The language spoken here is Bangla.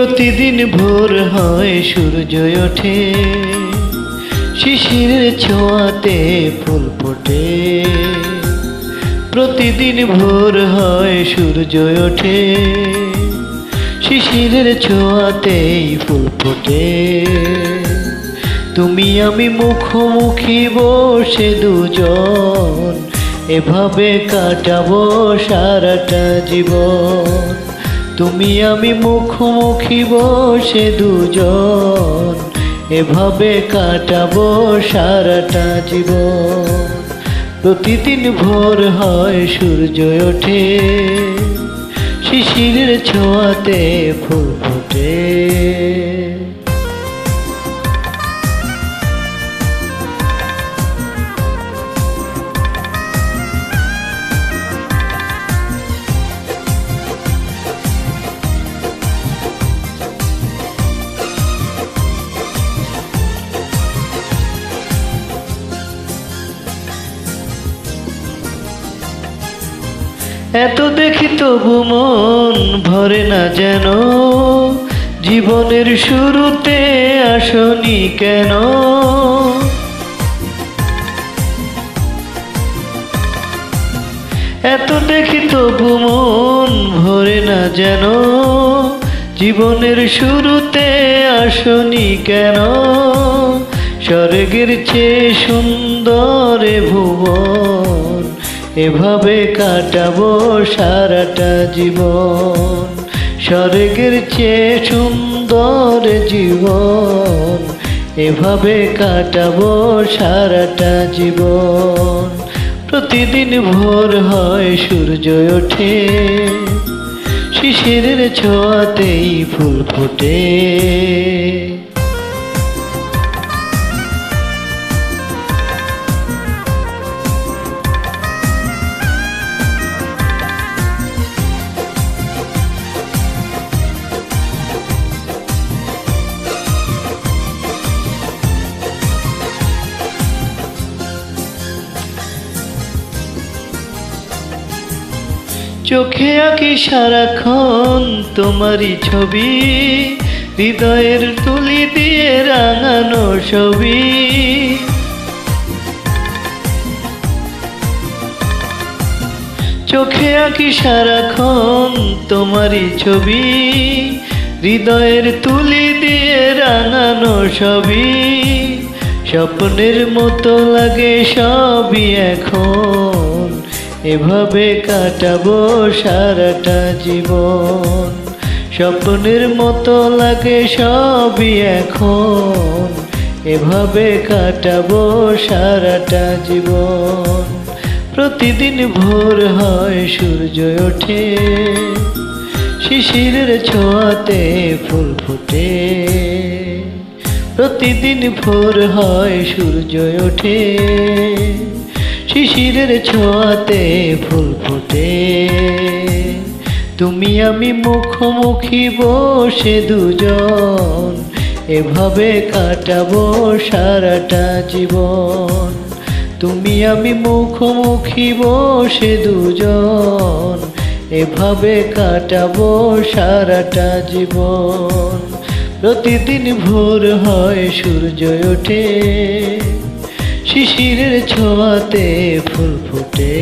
প্রতিদিন ভোর হয় সূর্য ওঠে, শিশিরের ছোঁয়াতে ফুল ফোটে। প্রতিদিন ভোর হয় সূর্য ওঠে, শিশিরের ছোঁয়াতেই ফুল ফোটে। তুমি আমি মুখোমুখি বসে দুজন, এভাবে কাটাবো সারাটা জীবন। তুমি আমি মুখোমুখি বসে দুজন, এভাবে কাটাবো সারাটা জীবন। প্রতিদিন ভোর হয় সূর্য ওঠে, শিশিরের ছোঁয়াতে ফুল ফোটে। এত দেখি তবু মন ভরে না যেন, জীবনের শুরুতে আসনি কেন? এত দেখি তবু মন ভরে না যেন, জীবনের শুরুতে আসনি কেন? স্বর্গের চেয়ে সুন্দর এ ভুবন, এভাবে কাটাবো সারাটা জীবন। স্বর্গের চেয়ে সুন্দর জীবন, এভাবে কাটাবো সারাটা জীবন। প্রতিদিন ভোর হয় সূর্য ওঠে, শিশিরের ছোঁয়াতেই ফুল ফোটে। চোখে আঁকি সারাক্ষণ তোমারই ছবি, হৃদয়ের তুলি দিয়ে রাঙানো ছবি। চোখে আঁকি সারাক্ষণ তোমারই ছবি, হৃদয়ের তুলি দিয়ে রাঙানো ছবি। স্বপ্নের মতো লাগে সবই এখন, এভাবে কাটাবো সারাটা জীবন। স্বপ্নের মতো লাগে সবই এখন, এভাবে কাটাবো সারাটা জীবন। প্রতিদিন ভোর হয় সূর্য ওঠে, শিশিরের ছোঁয়াতে ফুল ফোটে। প্রতিদিন ভোর হয় সূর্য ওঠে, শিশিরের ছোঁয়াতে ফুল ফোটে। তুমি আমি মুখোমুখি বসে দুজন, এভাবে কাটাবো সারাটা জীবন। তুমি আমি মুখোমুখি বসে দুজন, এভাবে কাটাবো সারাটা জীবন। প্রতিদিন ভোর হয় সূর্য ওঠে, শিশিরের ছোঁয়াতে ফুল ফোটে।